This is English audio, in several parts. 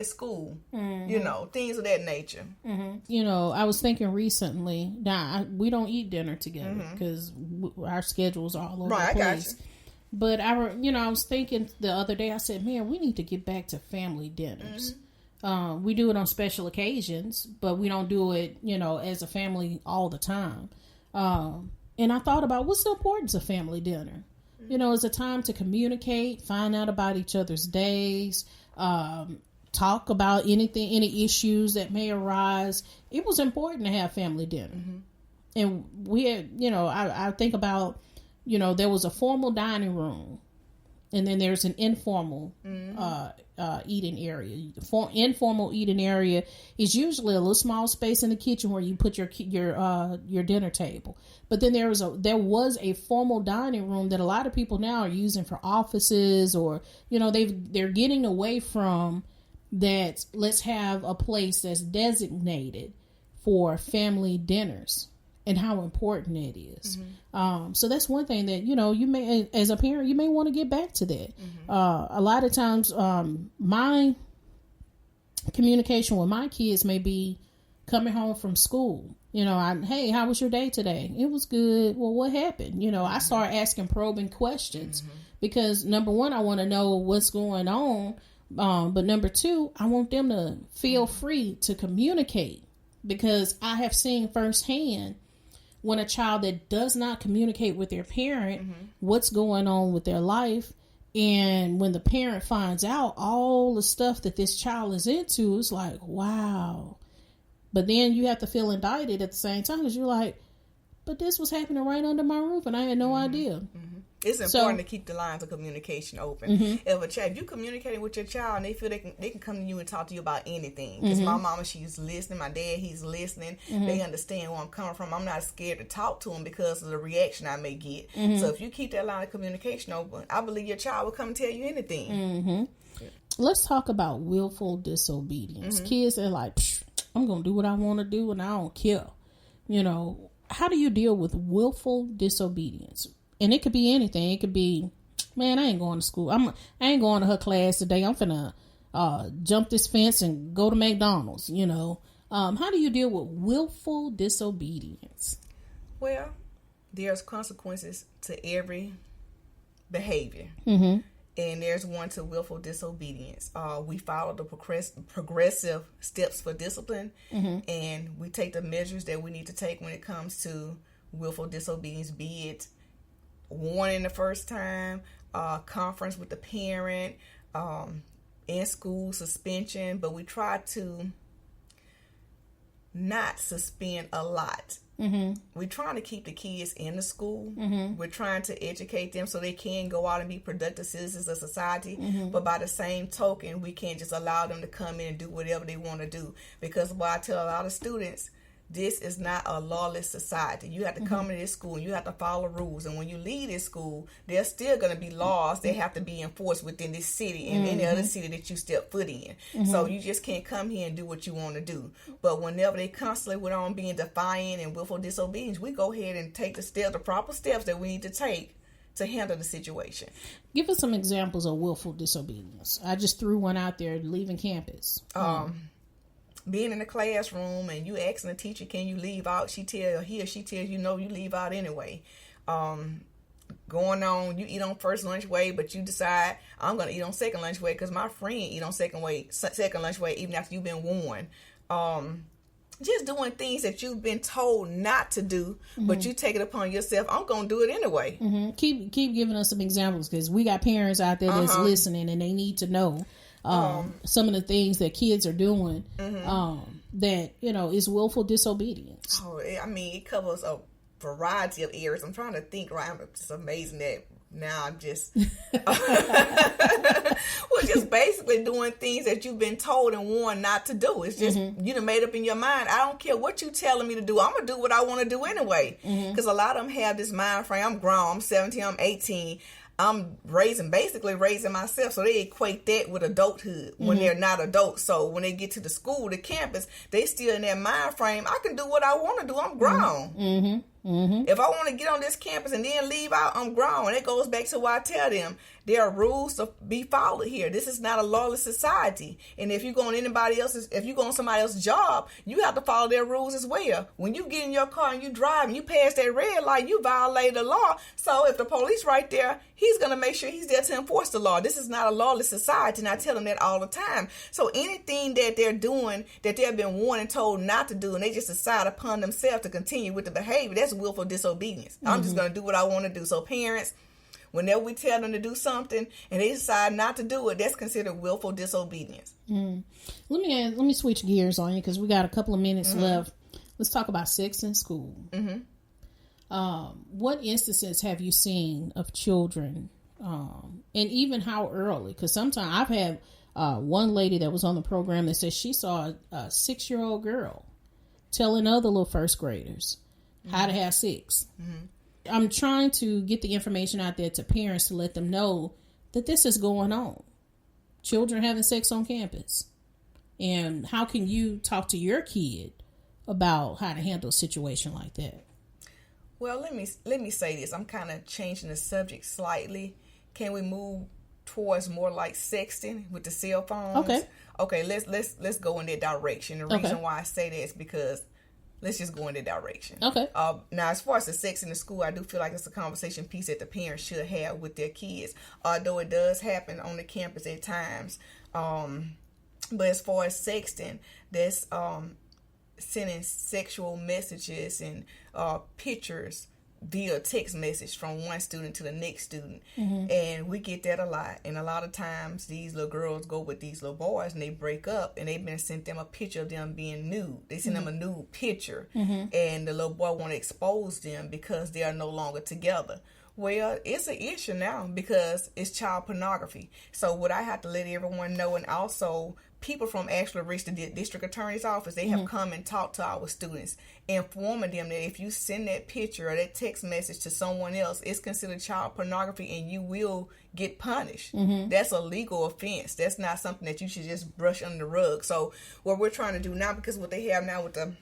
school, things of that nature. I was thinking recently, we don't eat dinner together because our schedules are all over the place. I got you. But I was thinking the other day, I said, man, we need to get back to family dinners. We do it on special occasions, but we don't do it, as a family all the time. And I thought about what's the importance of family dinner. It's a time to communicate, find out about each other's days, talk about any issues that may arise. It was important to have family dinner. And we had, I think about, there was a formal dining room, and then there's an informal eating area. Informal eating area is usually a little small space in the kitchen where you put your dinner table. But then there was a formal dining room that a lot of people now are using for offices, or they're getting away from that. Let's have a place that's designated for family dinners. And how important it is. So that's one thing that, you may, as a parent, you may want to get back to that. A lot of times, my communication with my kids may be coming home from school. Hey, how was your day today? It was good. Well, what happened? I start asking probing questions because, number one, I want to know what's going on. But number two, I want them to feel free to communicate, because I have seen firsthand when a child that does not communicate with their parent what's going on with their life, and when the parent finds out all the stuff that this child is into, it's like, wow. But then you have to feel indicted at the same time, because you're like, but this was happening right under my roof and I had no idea. It's important to keep the lines of communication open. If you communicating with your child and they feel they can come to you and talk to you about anything. Because my mama, she's listening. My dad, he's listening. They understand where I'm coming from. I'm not scared to talk to them because of the reaction I may get. So if you keep that line of communication open, I believe your child will come and tell you anything. Let's talk about willful disobedience. Kids are like, I'm going to do what I want to do and I don't care. How do you deal with willful disobedience? And it could be anything. It could be, man, I ain't going to school. I ain't going to her class today. I'm finna jump this fence and go to McDonald's, How do you deal with willful disobedience? Well, there's consequences to every behavior. And there's one to willful disobedience. We follow the progressive steps for discipline, and we take the measures that we need to take when it comes to willful disobedience, be it warning the first time, conference with the parent, in school suspension, but we try to not suspend a lot. We're trying to keep the kids in the school. We're trying to educate them so they can go out and be productive citizens of society. But by the same token, we can't just allow them to come in and do whatever they want to do. Because what I tell a lot of students, this is not a lawless society. You have to come into this school and you have to follow rules. And when you leave this school, there's still going to be laws that have to be enforced within this city and any other city that you step foot in. So you just can't come here and do what you want to do. But whenever they constantly went on being defiant and willful disobedience, we go ahead and take the proper steps that we need to take to handle the situation. Give us some examples of willful disobedience. I just threw one out there, leaving campus. Being in the classroom and you asking the teacher, can you leave out? He or she tells you no, you leave out anyway. Going on, you eat on first lunch way, but you decide I'm going to eat on second lunch way because my friend eat on second lunch way even after you've been warned. Just doing things that you've been told not to do, but you take it upon yourself. I'm going to do it anyway. Keep giving us some examples, because we got parents out there that's listening and they need to know some of the things that kids are doing that, is willful disobedience. It covers a variety of areas. I'm trying to think, right? It's amazing that now I'm just just basically doing things that you've been told and warned not to do. It's just you done made up in your mind, I don't care what you telling me to do, I'm gonna do what I want to do anyway. Because a lot of them have this mind frame, I'm grown, I'm 17, I'm 18, I'm basically raising myself, so they equate that with adulthood when they're not adults. So when they get to the school, the campus, they still in that mind frame, I can do what I want to do, I'm grown. If I want to get on this campus and then leave out, I'm grown. It goes back to what I tell them. There are rules to be followed here. This is not a lawless society. And if you go on somebody else's job, you have to follow their rules as well. When you get in your car and you drive and you pass that red light, you violate the law. So if the police right there, he's going to make sure he's there to enforce the law. This is not a lawless society, and I tell them that all the time. So anything that they're doing that they've been warned and told not to do, and they just decide upon themselves to continue with the behavior, that's willful disobedience. I'm just going to do what I want to do. So parents, whenever we tell them to do something and they decide not to do it, that's considered willful disobedience. Let me switch gears on you because we got a couple of minutes left. Let's talk about sex in school. What instances have you seen of children, and even how early? Because sometimes I've had one lady that was on the program that said she saw a 6-year-old girl telling other little first graders how to have sex. I'm trying to get the information out there to parents to let them know that this is going on. Children having sex on campus. And how can you talk to your kid about how to handle a situation like that? Well, let me say this. I'm kind of changing the subject slightly. Can we move towards more like sexting with the cell phones? Okay, let's go in that direction. The reason why I say that is because let's just go in that direction. Now, as far as the sex in the school, I do feel like it's a conversation piece that the parents should have with their kids. Although it does happen on the campus at times. But as far as sexting, that's sending sexual messages and pictures via text message from one student to the next student. And we get that a lot. And a lot of times these little girls go with these little boys and they break up and they've been sent them a picture of them being nude. They send them a nude picture and the little boy want to expose them because they are no longer together. Well, it's an issue now because it's child pornography. So what I have to let everyone know, and also people from actually reached the district attorney's office, they have come and talked to our students, informing them that if you send that picture or that text message to someone else, it's considered child pornography and you will get punished. That's a legal offense. That's not something that you should just brush under the rug. So what we're trying to do now, because what they have now with the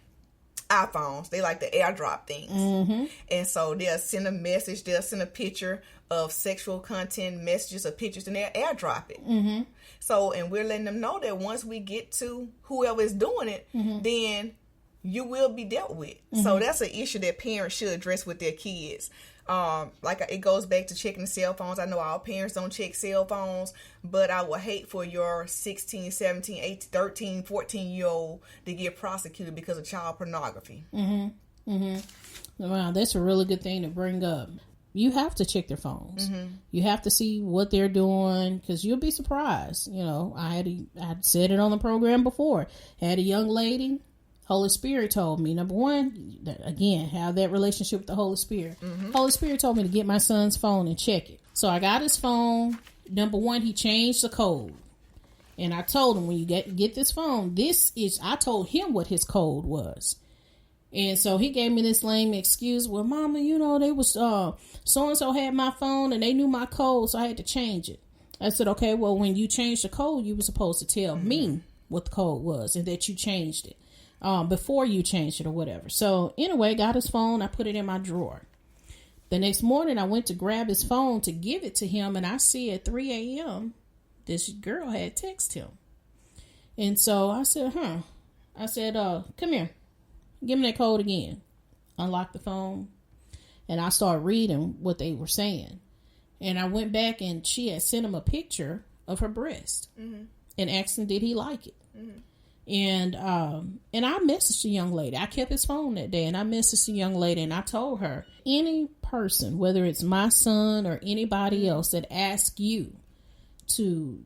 iPhones, they like to airdrop things. And so they'll send a message, they'll send a picture of sexual content, messages or pictures, and they'll airdrop it. So, and we're letting them know that once we get to whoever is doing it, then you will be dealt with. So that's an issue that parents should address with their kids. Like it goes back to checking the cell phones. I know all parents don't check cell phones, but I would hate for your 16, 17, 18, 13, 14-year-old to get prosecuted because of child pornography. Wow, that's a really good thing to bring up. You have to check their phones. You have to see what they're doing because you'll be surprised. You know, I said it on the program before. Had a young lady. Holy Spirit told me, number one, again, have that relationship with the Holy Spirit. Holy Spirit told me to get my son's phone and check it. So I got his phone. Number one, he changed the code. And I told him, when you get this phone, I told him what his code was. And so he gave me this lame excuse. Well, Mama, they was, so-and-so had my phone and they knew my code, so I had to change it. I said, okay, well, when you changed the code, you were supposed to tell me what the code was and that you changed it. Before you changed it or whatever. So anyway, got his phone. I put it in my drawer. The next morning, I went to grab his phone to give it to him. And I see at 3 a.m., this girl had texted him. And so I said, come here. Give me that code again. Unlock the phone. And I started reading what they were saying. And I went back and she had sent him a picture of her breast. And asked him, did he like it? And I messaged the young lady. I kept his phone that day, and I messaged the young lady, and I told her, any person, whether it's my son or anybody else that asks you to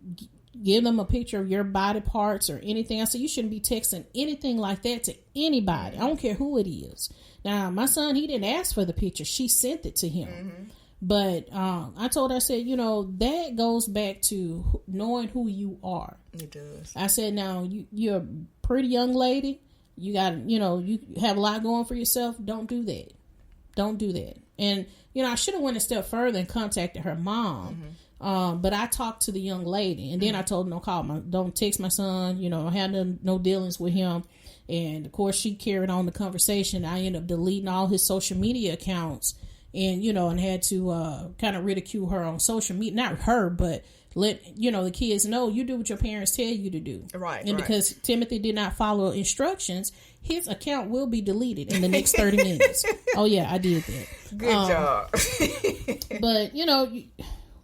give them a picture of your body parts or anything, I said, you shouldn't be texting anything like that to anybody. I don't care who it is. Now, my son, he didn't ask for the picture. She sent it to him. But I told her, I said, that goes back to knowing who you are. It does. I said, now, you're a pretty young lady. You got, you have a lot going for yourself. Don't do that. Don't do that. And, I should have went a step further and contacted her mom. But I talked to the young lady. And then I told her, don't text my son. I had no dealings with him. And, of course, she carried on the conversation. I ended up deleting all his social media accounts. and and had to kind of ridicule her on social media. Not her, but let the kids know you do what your parents tell you to do. Right. And because Timothy did not follow instructions, his account will be deleted in the next 30 minutes. Oh yeah, I did that. Good job. But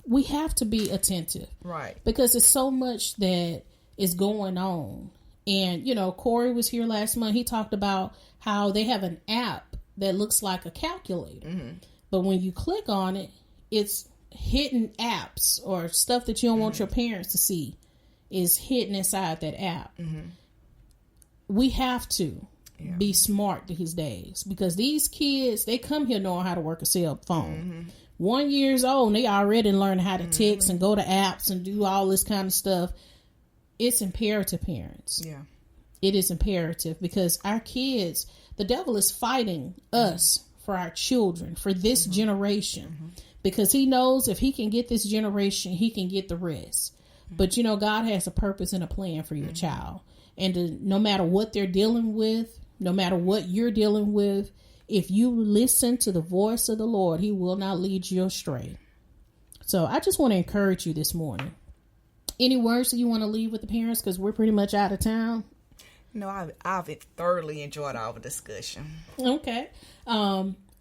we have to be attentive, right? Because there's so much that is going on. And Corey was here last month. He talked about how they have an app that looks like a calculator, but when you click on it, it's hidden apps or stuff that you don't want your parents to see is hidden inside that app. We have to be smart these days, because these kids, they come here knowing how to work a cell phone. 1 year old, and they already learn how to text and go to apps and do all this kind of stuff. It's imperative, parents. Yeah. It is imperative, because our kids, the devil is fighting us for our children, for this generation. Because he knows if he can get this generation, he can get the rest. But God has a purpose and a plan for your child. And no matter what they're dealing with, no matter what you're dealing with, if you listen to the voice of the Lord, he will not lead you astray. So I just want to encourage you this morning. Any words that you want to leave with the parents? Because we're pretty much out of town. No, I've thoroughly enjoyed our discussion. Okay.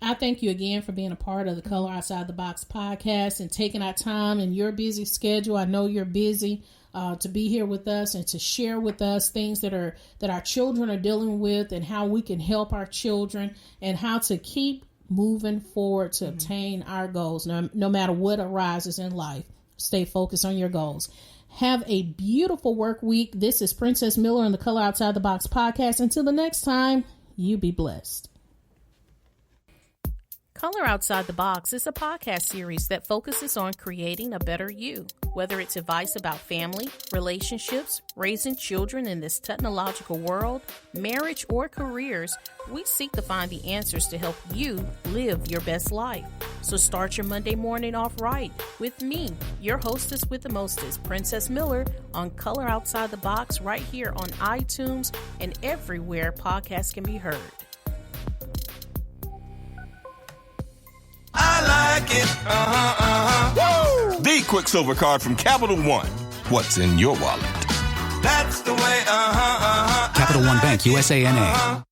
I thank you again for being a part of the Color Outside the Box podcast and taking our time in your busy schedule. I know you're busy to be here with us and to share with us things that our children are dealing with, and how we can help our children, and how to keep moving forward to obtain our goals. No matter what arises in life, stay focused on your goals. Have a beautiful work week. This is Princess Miller on the Color Outside the Box podcast. Until the next time, you be blessed. Color Outside the Box is a podcast series that focuses on creating a better you. Whether it's advice about family, relationships, raising children in this technological world, marriage, or careers, we seek to find the answers to help you live your best life. So start your Monday morning off right with me, your hostess with the mostest, Princess Miller, on Color Outside the Box, right here on iTunes and everywhere podcasts can be heard. I like it. Woo! The Quicksilver card from Capital One. What's in your wallet? That's the way. Capital One Bank, USA, NA.